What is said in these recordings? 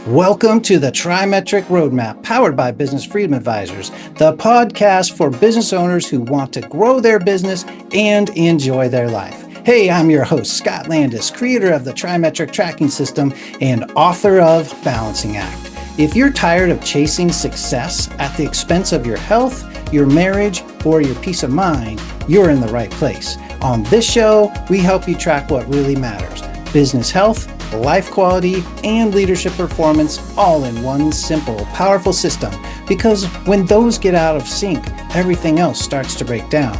Welcome to the TriMetric Roadmap, powered by Business Freedom Advisors, the podcast for business owners who want to grow their business and enjoy their life. Hey, I'm your host, Scott Landis, creator of the TriMetric tracking system and author of Balancing Act. If you're tired of chasing success at the expense of your health, your marriage, or your peace of mind, you're in the right place. On this show, we help you track what really matters: business health, life quality, and leadership performance, all in one simple, powerful system. Because when those get out of sync, everything else starts to break down.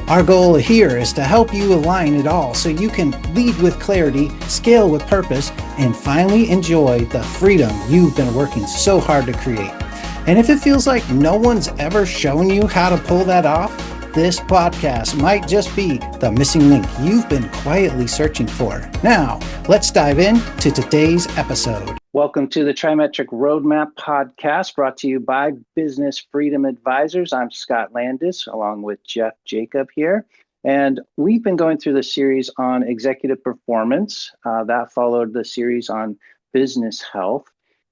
Our goal here is to help you align it all so you can lead with clarity, scale with purpose, and finally enjoy the freedom you've been working so hard to create. And if it feels like no one's ever shown you how to pull that off, this podcast might just be the missing link you've been quietly searching for. Now, let's dive into today's episode. Welcome to the TriMetric Roadmap Podcast, brought to you by Business Freedom Advisors. I'm Scott Landis, along with Jeff Jacob here. And we've been going through the series on executive performance. That followed the series on business health.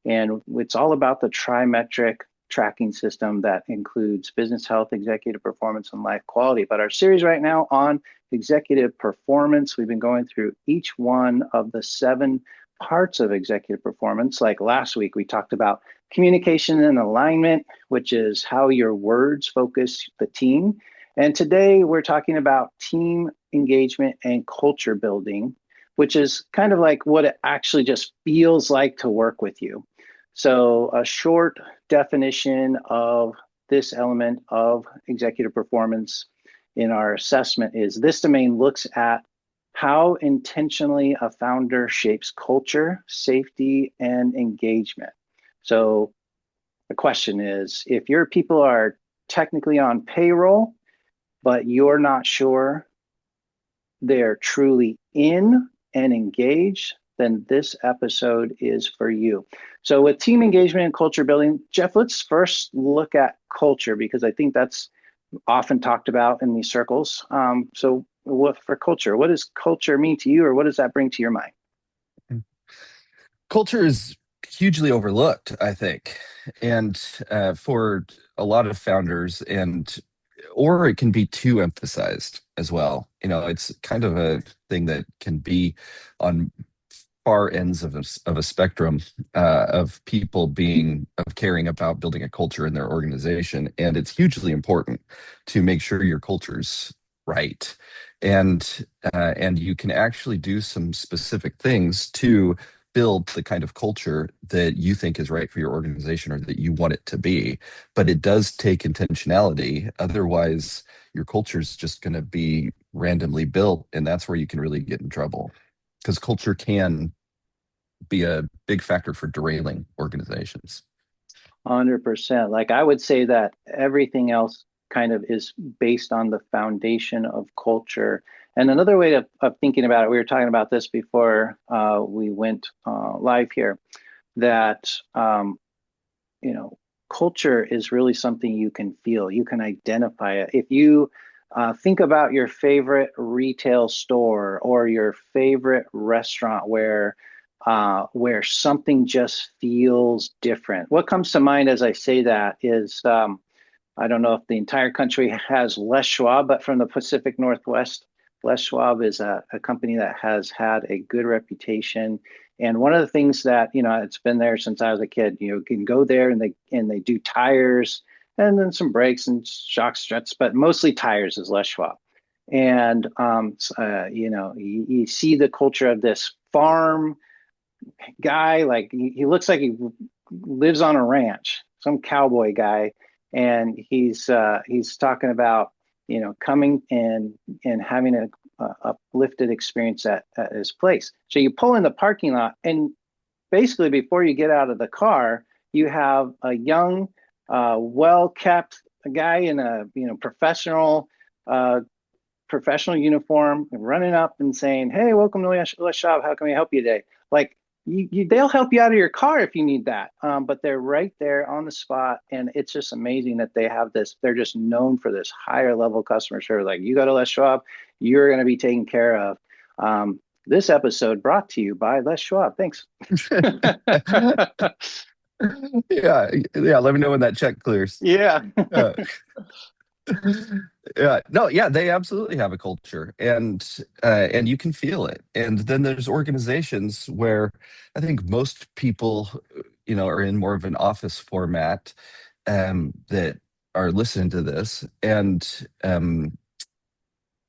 And it's all about the TriMetric tracking system that includes business health, executive performance, and life quality. But our series right now on executive performance, we've been going through each one of the 7 parts of executive performance. Like last week, we talked about communication and alignment, which is how your words focus the team. And today we're talking about team engagement and culture building, which is kind of like what it actually just feels like to work with you. So a short definition of this element of executive performance in our assessment is: this domain looks at how intentionally a founder shapes culture, safety, and engagement. So the question is, if your people are technically on payroll, but you're not sure they're truly in and engaged, then this episode is for you. So with team engagement and culture building, Jeff, let's first look at culture, because I think that's often talked about in these circles. So what for culture? What does culture mean to you, or what does that bring to your mind? Culture is hugely overlooked, I think, and for a lot of founders, or it can be too emphasized as well. You know, it's kind of a thing that can be on far ends of a spectrum of people caring about building a culture in their organization, and it's hugely important to make sure your culture's right, and you can actually do some specific things to build the kind of culture that you think is right for your organization or that you want it to be. But it does take intentionality. Otherwise, your culture is just going to be randomly built, and that's where you can really get in trouble, because culture can be a big factor for derailing organizations. 100%. Like, I would say that everything else kind of is based on the foundation of culture. And another way of thinking about it, we were talking about this before we went live here, that culture is really something you can feel, you can identify it. If you think about your favorite retail store or your favorite restaurant where something just feels different. What comes to mind as I say that is, I don't know if the entire country has Les Schwab, but from the Pacific Northwest, Les Schwab is a company that has had a good reputation. And one of the things that, it's been there since I was a kid. You can go there and they do tires and then some brakes and shock struts, but mostly tires is Les Schwab. And you see the culture of this farm guy. Like, he looks like he lives on a ranch, some cowboy guy, and he's talking about coming and having a uplifted experience at his place. So you pull in the parking lot, and basically before you get out of the car, you have a young, well-kept guy in a professional uniform running up and saying, "Hey, welcome to Les Schwab. How can we help you today?" Like, they'll help you out of your car if you need that. But they're right there on the spot. And it's just amazing that they have this. They're just known for this higher level customer service. Like, you go to Les Schwab, you're going to be taken care of. This episode brought to you by Les Schwab. Thanks. Yeah, yeah. Let me know when that check clears. Yeah. Uh, yeah, no, yeah, they absolutely have a culture, and you can feel it. And then there's organizations where I think most people, are in more of an office format, that are listening to this, and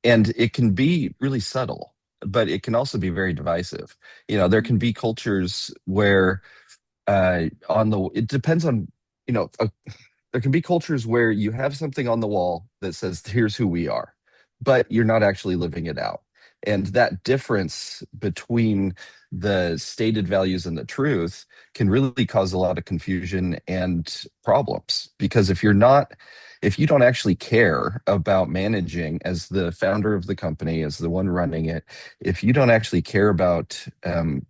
it can be really subtle, but it can also be very divisive. There can be cultures where it depends on, you know, a, there can be cultures where you have something on the wall that says, here's who we are, but you're not actually living it out. And that difference between the stated values and the truth can really cause a lot of confusion and problems. Because if you don't actually care about managing as the founder of the company, as the one running it, if you don't actually care about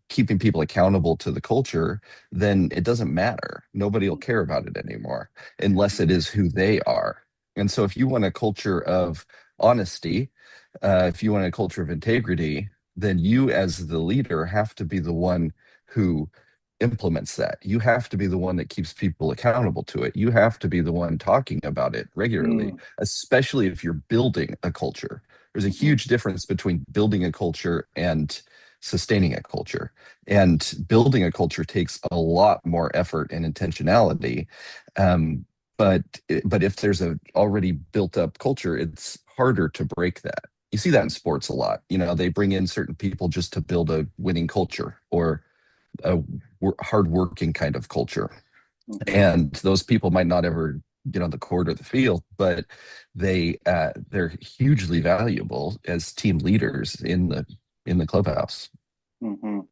keeping people accountable to the culture, then it doesn't matter. Nobody will care about it anymore unless it is who they are. And so if you want a culture of honesty, if you want a culture of integrity, then you as the leader have to be the one who implements that. You have to be the one that keeps people accountable to it. You have to be the one talking about it regularly, Mm, especially if you're building a culture. There's a mhm, huge difference between building a culture and sustaining a culture. And building a culture takes a lot more effort and intentionality. Um, but if there's a already built up culture, it's harder to break that. You see that in sports a lot. They bring in certain people just to build a winning culture or a hardworking kind of culture. mhm. And those people might not ever get on the court or the field, but they're hugely valuable as team leaders in the clubhouse. Mhm.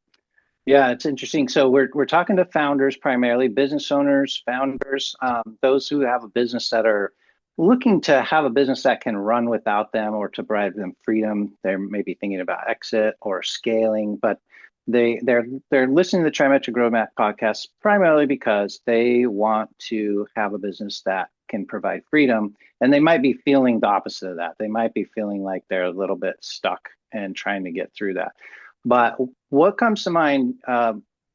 Yeah, it's interesting. So we're talking to founders primarily, business owners, founders, those who have a business that are looking to have a business that can run without them or to provide them freedom. They're maybe thinking about exit or scaling, but they're listening to the TriMetric Roadmap podcast primarily because they want to have a business that can provide freedom, and they might be feeling the opposite of that. They might be feeling like they're a little bit stuck and trying to get through that. But what comes to mind,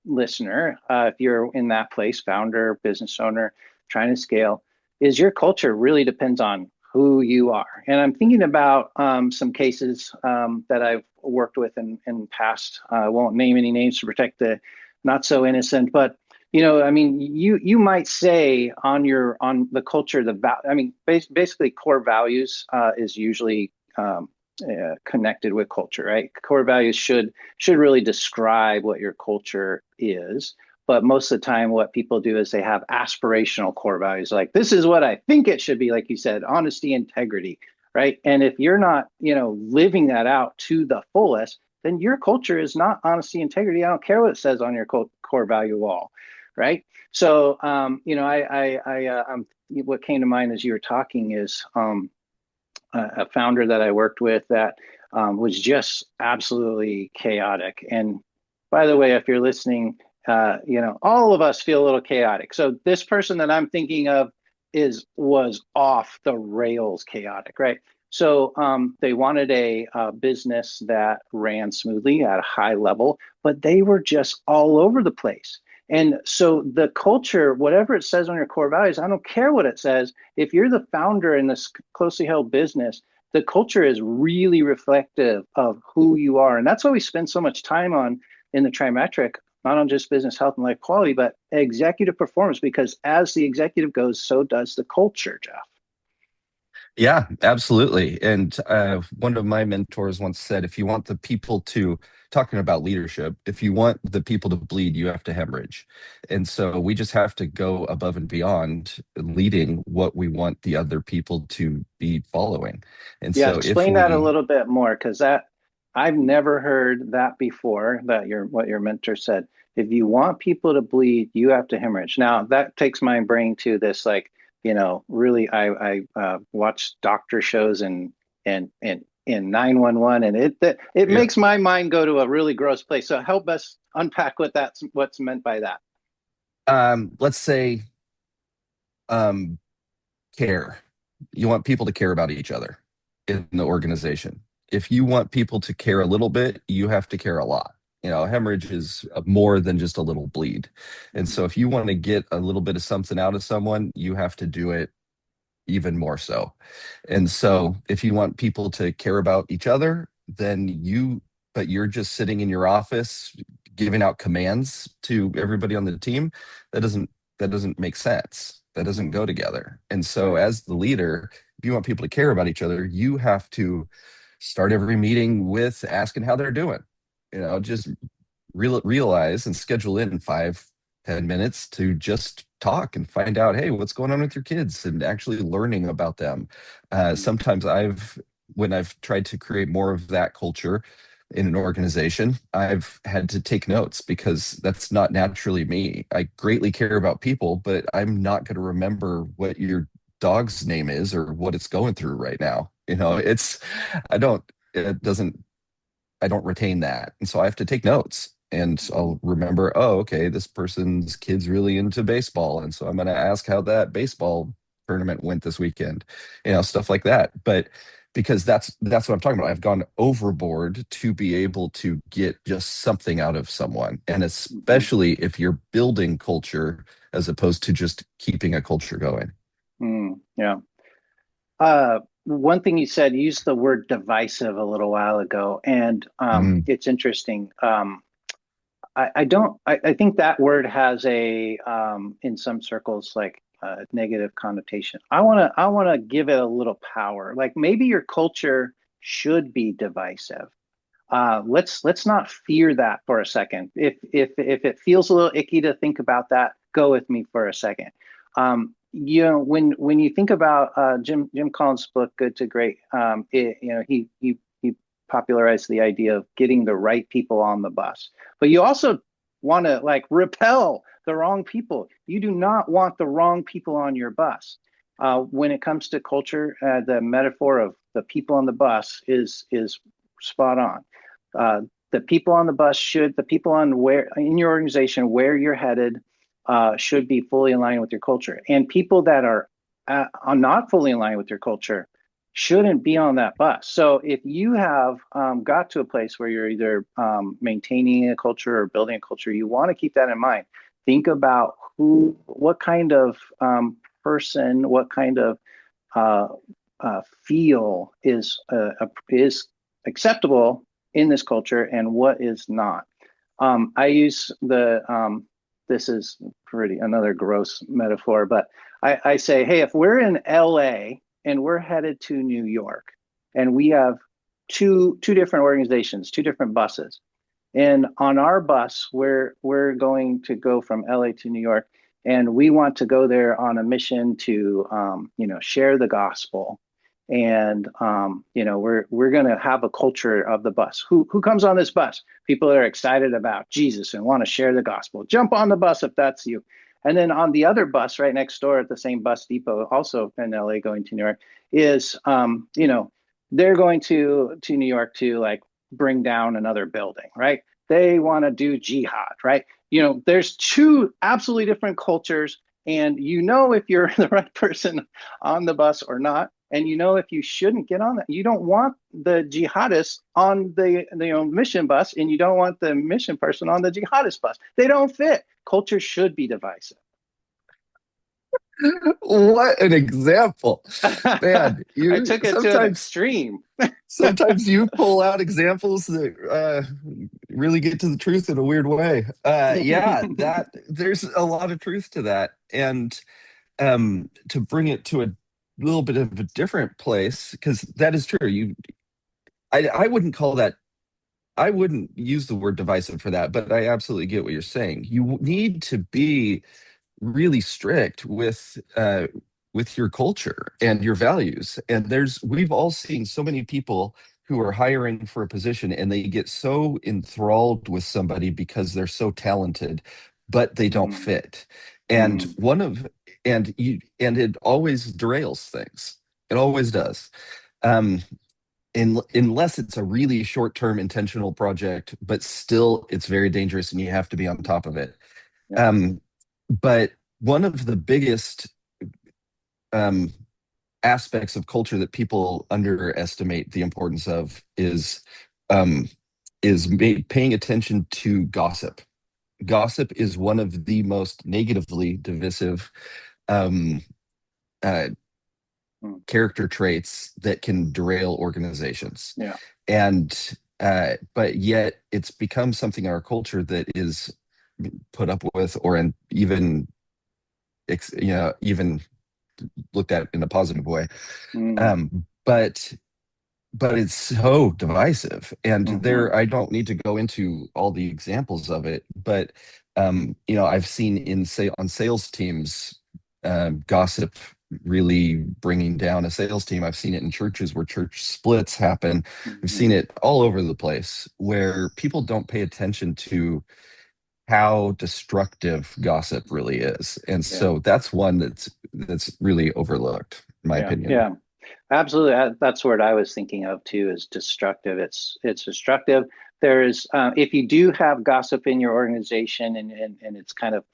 listener, if you're in that place, founder, business owner, trying to scale, is your culture really depends on who you are. And I'm thinking about some cases that I've worked with in past. I won't name any names to protect the not so innocent, but I mean, you might say on the culture, I mean, basically core values is usually connected with culture, right? Core values should really describe what your culture is. But most of the time, what people do is they have aspirational core values, like this is what I think it should be, like you said, honesty, integrity, right? And if you're not, living that out to the fullest, then your culture is not honesty, integrity. I don't care what it says on your core value wall, right? So, what came to mind as you were talking is a founder that I worked with that was just absolutely chaotic. And by the way, if you're listening, all of us feel a little chaotic. So this person that I'm thinking of was off the rails chaotic, right? So they wanted a business that ran smoothly at a high level, but they were just all over the place. And so the culture, whatever it says on your core values, I don't care what it says. If you're the founder in this closely held business, the culture is really reflective of who you are. And that's why we spend so much time on in the TriMetric, not on just business health and life quality, but executive performance, because as the executive goes, so does the culture, Jeff. Yeah, absolutely. And one of my mentors once said, if you want the people to, talking about leadership, if you want the people to bleed, you have to hemorrhage. And so we just have to go above and beyond leading what we want the other people to be following. And Yeah, so if explain that a we, little bit more, because that I've never heard that before. That what your mentor said. If you want people to bleed, you have to hemorrhage. Now that takes my brain to this, like really, I watch doctor shows and in 911, and it yeah, makes my mind go to a really gross place. So help us unpack what's meant by that. let's say care. You want people to care about each other in the organization. if you want people to care a little bit, you have to care a lot. Hemorrhage is more than just a little bleed. And so if you want to get a little bit of something out of someone, you have to do it even more so. And so if you want people to care about each other, but you're just sitting in your office giving out commands to everybody on the team, that doesn't make sense. That doesn't go together. And so as the leader, if you want people to care about each other, you have to start every meeting with asking how they're doing. Just realize and schedule in 5-10 minutes to just talk and find out, hey, what's going on with your kids, and actually learning about them. Sometimes when I've tried to create more of that culture in an organization, I've had to take notes because that's not naturally me. I greatly care about people, but I'm not going to remember what your dog's name is or what it's going through right now. I don't, it doesn't, I don't retain that. And so I have to take notes, and I'll remember, oh, okay, this person's kid's really into baseball. And so I'm going to ask how that baseball tournament went this weekend, stuff like that. But because that's what I'm talking about. I've gone overboard to be able to get just something out of someone. And especially if you're building culture as opposed to just keeping a culture going. Yeah. One thing you said, you used the word divisive a little while ago, and it's interesting. I think that word has in some circles, like a negative connotation. I want to give it a little power. Like, maybe your culture should be divisive. Let's not fear that for a second. If it feels a little icky to think about that, go with me for a second. When you think about Jim Collins' book Good to Great, he popularized the idea of getting the right people on the bus. But you also want to repel the wrong people. You do not want the wrong people on your bus. When it comes to culture, the metaphor of the people on the bus is spot on. The people on the bus the people on where in your organization where you're headed should be fully in line with your culture. And people that are not fully in line with your culture shouldn't be on that bus. So if you have got to a place where you're either maintaining a culture or building a culture, you want to keep that in mind. Think about what kind of person, what kind of feel is acceptable in this culture and what is not. I use this is another gross metaphor, but I say, hey, if we're in LA and we're headed to New York, and we have two different organizations, two different buses, and on our bus, we're going to go from LA to New York, and we want to go there on a mission to share the gospel. And we're going to have a culture of the bus. Who comes on this bus? People that are excited about Jesus and want to share the gospel. Jump on the bus if that's you. And then on the other bus right next door at the same bus depot, also in LA going to New York, is they're going to New York to bring down another building, right? They want to do jihad, right? There's two absolutely different cultures, and if you're the right person on the bus or not. And if you shouldn't get on that. You don't want the jihadists on the mission bus, and you don't want the mission person on the jihadist bus. They don't fit. Culture should be divisive. What an example, man! I took it to an extreme. Sometimes you pull out examples that really get to the truth in a weird way. That there's a lot of truth to that, and to bring it to a little bit of a different place, because that is true. I wouldn't call that. I wouldn't use the word divisive for that, but I absolutely get what you're saying. You need to be really strict with your culture and your values. And we've all seen so many people who are hiring for a position, and they get so enthralled with somebody because they're so talented, but they don't fit. And it always derails things. It always does. Unless it's a really short-term intentional project, but still it's very dangerous and you have to be on top of it. But one of the biggest aspects of culture that people underestimate the importance of um, paying attention to gossip. Gossip is one of the most negatively divisive um, uh, Mm. character traits that can derail organizations. Yeah. And but yet it's become something in our culture that is put up with, or even looked at in a positive way. Mm. But it's so divisive, and Hmm. I don't need to go into all the examples of it, but I've seen on sales teams, gossip really bringing down a sales team. I've seen it in churches where church splits happen. I've Hmm. seen it all over the place where people don't pay attention to how destructive gossip really is. And Yeah. so that's one that's really overlooked, in my Yeah. opinion. Yeah. Absolutely. That's what I was thinking of too, is destructive. It's destructive. There's if you do have gossip in your organization, and it's kind of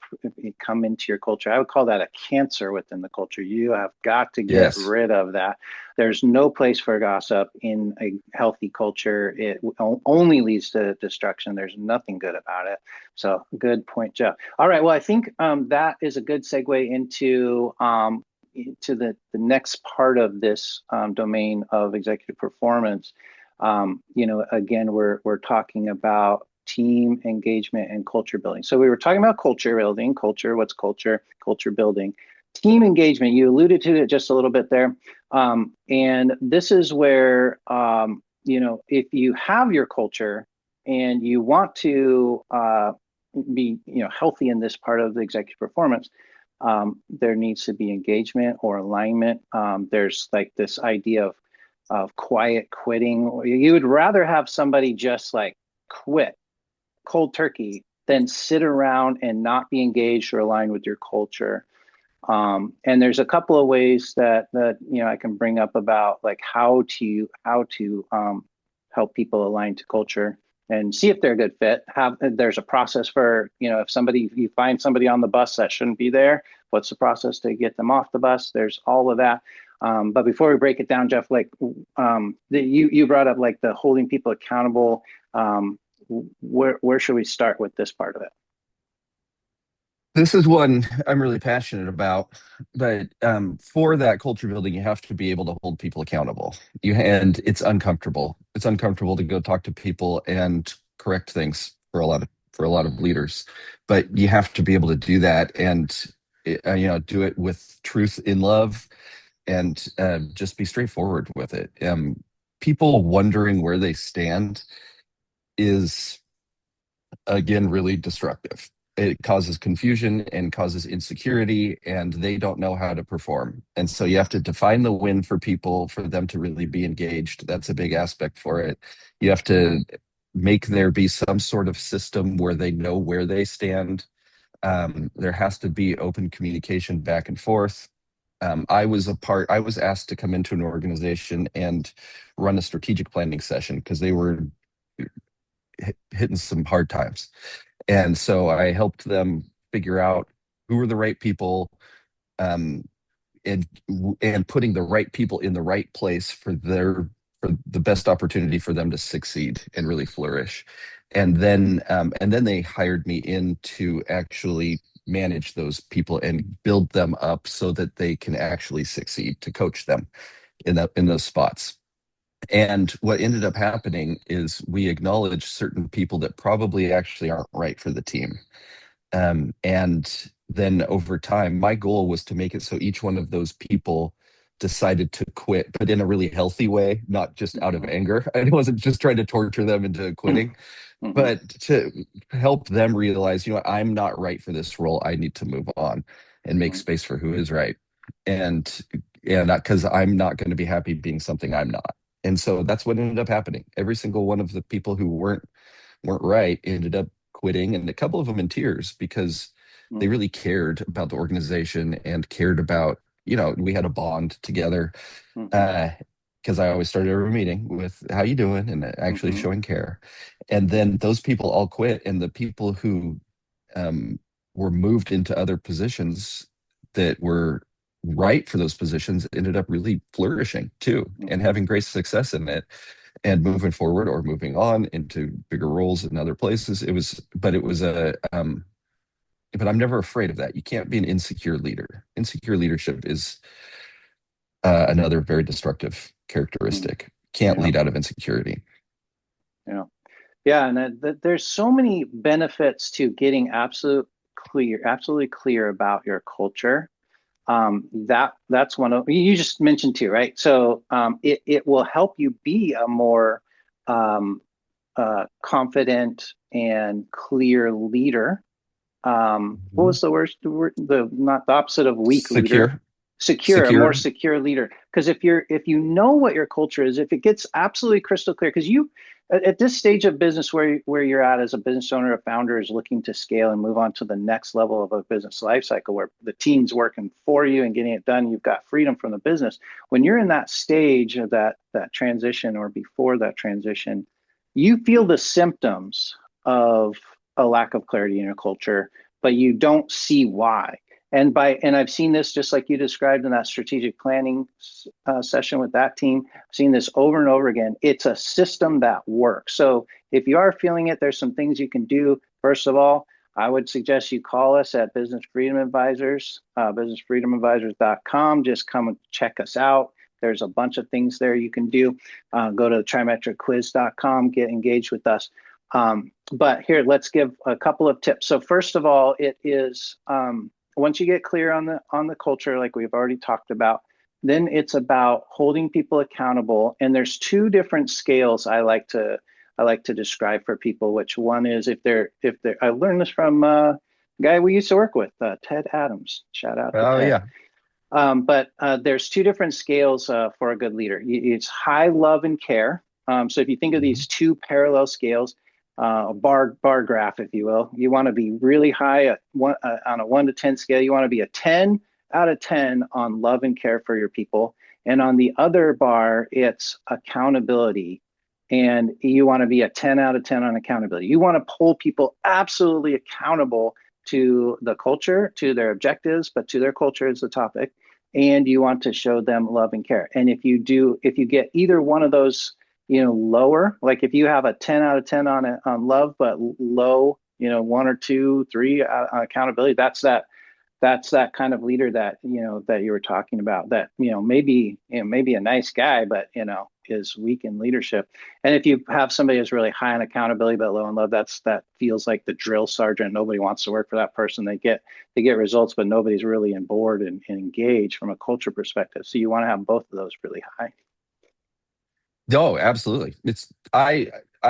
come into your culture, I would call that a cancer within the culture. You have got to get Yes. rid of that. There's no place for gossip in a healthy culture. It only leads to destruction. There's nothing good about it. So good point, Jeff. All right. Well, I think that is a good segue into the next part of this domain of executive performance. Again, we're talking about team engagement and culture building. So we were talking about culture building, what's culture, culture building, team engagement. You alluded to it just a little bit there. And this is where, if you have your culture and you want to be, healthy in this part of the executive performance, there needs to be engagement or alignment. There's like this idea of quiet quitting. You would rather have somebody just like quit cold turkey than sit around and not be engaged or aligned with your culture. And there's a couple of ways that I can bring up about like how to help people align to culture and see if they're a good fit. There's a process for, if you find somebody on the bus that shouldn't be there, what's the process to get them off the bus? There's all of that. But before we break it down, Jeff, like you brought up like the holding people accountable. Where should we start with this part of it? This is one I'm really passionate about, but for that culture building, you have to be able to hold people accountable. And it's uncomfortable. It's uncomfortable to go talk to people and correct things for a lot of leaders, but you have to be able to do that and do it with truth in love, and just be straightforward with it. People wondering where they stand is, again, really destructive. It causes confusion and causes insecurity, and they don't know how to perform. And so you have to define the win for people for them to really be engaged. That's a big aspect for it. You have to make there be some sort of system where they know where they stand. There has to be open communication back and forth. I was asked to come into an organization and run a strategic planning session because they were hitting some hard times. And so I helped them figure out who were the right people, um, and putting the right people in the right place for the best opportunity for them to succeed and really flourish. And then they hired me in to actually manage those people and build them up so that they can actually succeed, to coach them in those spots. And what ended up happening is we acknowledged certain people that probably actually aren't right for the team. And then over time, my goal was to make it so each one of those people decided to quit, but in a really healthy way, not just out of Mhm. anger. I wasn't just trying to torture them into quitting, Mhm. but to help them realize, I'm not right for this role. I need to move on and make Mhm. space for who is right. And because I'm not going to be happy being something I'm not. And so that's what ended up happening. Every single one of the people who weren't right ended up quitting, and a couple of them in tears because they Mhm. really cared about the organization and cared about, we had a bond together. Mhm. Uh, because I always started every meeting with "How you doing?" and actually Mhm. showing care. And then those people all quit, and the people who um, were moved into other positions that were right for those positions ended up really flourishing too, and having great success in it, and moving forward or moving on into bigger roles in other places. But I'm never afraid of that. You can't be an insecure leader. Insecure leadership is another very destructive characteristic. Can't Yeah. lead out of insecurity. Yeah. Yeah. And there's so many benefits to getting absolutely clear about your culture. That's one of, you just mentioned too, right? So it will help you be a more confident and clear leader. What was the word? Not the opposite of weak leader. Secure, a more secure leader. Because if you know what your culture is, if it gets absolutely crystal clear, because you at this stage of business where you're at as a business owner, a founder is looking to scale and move on to the next level of a business life cycle where the team's working for you and getting it done. You've got freedom from the business. When you're in that stage of that transition or before that transition, you feel the symptoms of a lack of clarity in your culture, but you don't see why. And I've seen this just like you described in that strategic planning session with that team. I've seen this over and over again. It's a system that works. So if you are feeling it, there's some things you can do. First of all, I would suggest you call us at Business Freedom Advisors, businessfreedomadvisors.com. Just come and check us out. There's a bunch of things there you can do. Go to TriMetricQuiz.com, get engaged with us. But here, let's give a couple of tips. So first of all, it is once you get clear on the culture, like we've already talked about, then it's about holding people accountable. And there's two different scales I like to describe for people. Which one is if they're I learned this from a guy we used to work with, Ted Adams. Shout out to Ted. Yeah. But there's two different scales for a good leader. It's high love and care. So if you think of these two parallel scales, a bar graph, if you will, you want to be really high on a 1 to 10 scale. You want to be a 10 out of 10 on love and care for your people. And on the other bar, it's accountability. And you want to be a 10 out of 10 on accountability. You want to hold people absolutely accountable to the culture, to their objectives, but to their culture is the topic. And you want to show them love and care. And if you get either one of those, lower, like if you have a 10 out of 10 on love, but low, 1 or 2, 3 on accountability, that's that kind of leader that you were talking about, that maybe a nice guy, but is weak in leadership. And if you have somebody who's really high on accountability but low in love, that feels like the drill sergeant. Nobody wants to work for that person. They get results, but nobody's really on board and engaged from a culture perspective. So you want to have both of those really high. Oh, absolutely. I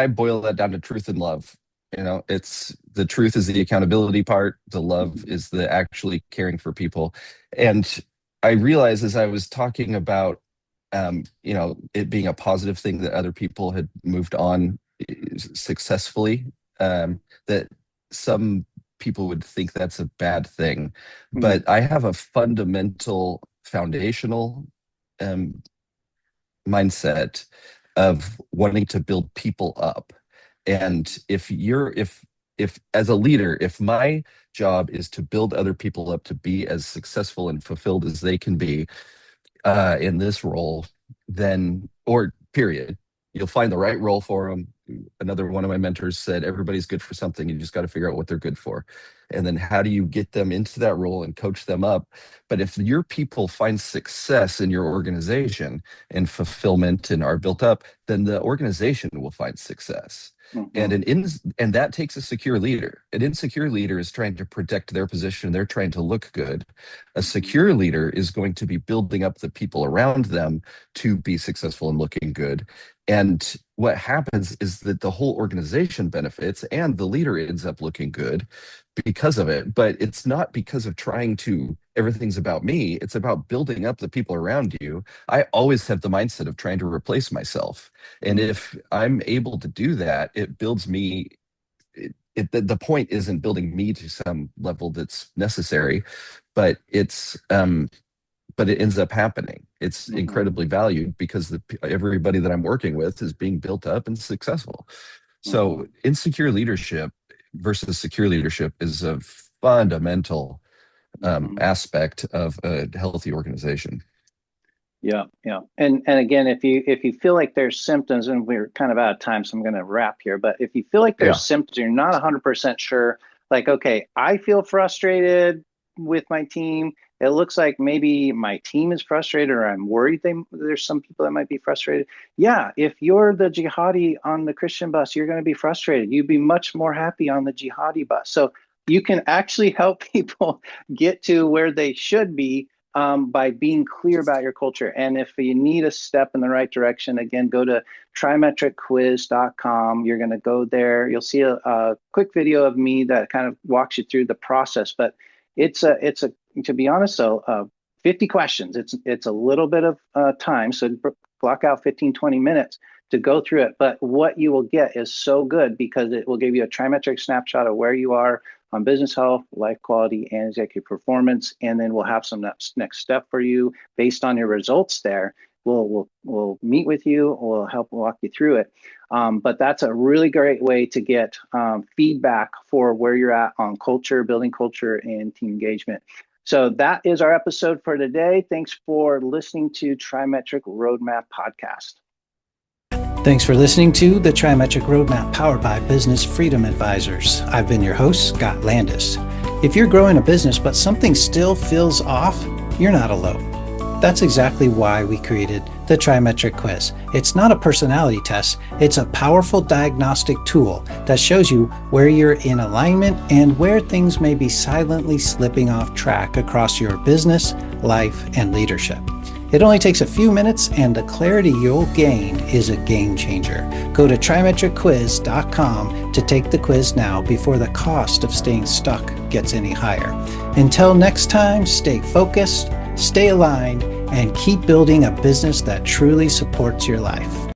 boil that down to truth and love. It's the truth is the accountability part. The love is the actually caring for people. And I realized as I was talking about, it being a positive thing that other people had moved on successfully, that some people would think that's a bad thing. But I have a fundamental foundational mindset of wanting to build people up. And if as a leader, if my job is to build other people up to be as successful and fulfilled as they can be in this role, then, or period, you'll find the right role for them. Another one of my mentors said, everybody's good for something. You just got to figure out what they're good for. And then how do you get them into that role and coach them up? But if your people find success in your organization and fulfillment and are built up, then the organization will find success. Mm-hmm. And that takes a secure leader. An insecure leader is trying to protect their position. They're trying to look good. A secure leader is going to be building up the people around them to be successful and looking good. And what happens is that the whole organization benefits and the leader ends up looking good because of it. But it's not because of trying to, everything's about me. It's about building up the people around you. I always have the mindset of trying to replace myself. And if I'm able to do that, it builds me. The point isn't building me to some level that's necessary, but but it ends up happening. It's incredibly valued because everybody that I'm working with is being built up and successful. So insecure leadership versus secure leadership is a fundamental aspect of a healthy organization. Yeah. And again, if you feel like there's symptoms, and we're kind of out of time, so I'm going to wrap here, but if you feel like there's symptoms, you're not 100% sure, like, okay, I feel frustrated with my team. It looks like maybe my team is frustrated, or I'm worried there's some people that might be frustrated. Yeah, if you're the jihadi on the Christian bus, you're going to be frustrated. You'd be much more happy on the jihadi bus. So you can actually help people get to where they should be by being clear about your culture. And if you need a step in the right direction, again, go to TriMetricQuiz.com. You're going to go there. You'll see a quick video of me that kind of walks you through the process. But it's to be honest, so 50 questions. It's a little bit of time. So block out 15, 20 minutes to go through it. But what you will get is so good, because it will give you a TriMetric snapshot of where you are on business health, life quality, and executive performance. And then we'll have some next step for you based on your results there. We'll meet with you. We'll help walk you through it. But that's a really great way to get feedback for where you're at on culture, building culture, and team engagement. So that is our episode for today. Thanks for listening to TriMetric Roadmap Podcast. Thanks for listening to the TriMetric Roadmap powered by Business Freedom Advisors. I've been your host, Scott Landis. If you're growing a business but something still feels off, you're not alone. That's exactly why we created the TriMetric Quiz. It's not a personality test, it's a powerful diagnostic tool that shows you where you're in alignment and where things may be silently slipping off track across your business, life, and leadership. It only takes a few minutes, and the clarity you'll gain is a game changer. Go to TriMetricQuiz.com to take the quiz now before the cost of staying stuck gets any higher. Until next time, stay focused, stay aligned, and keep building a business that truly supports your life.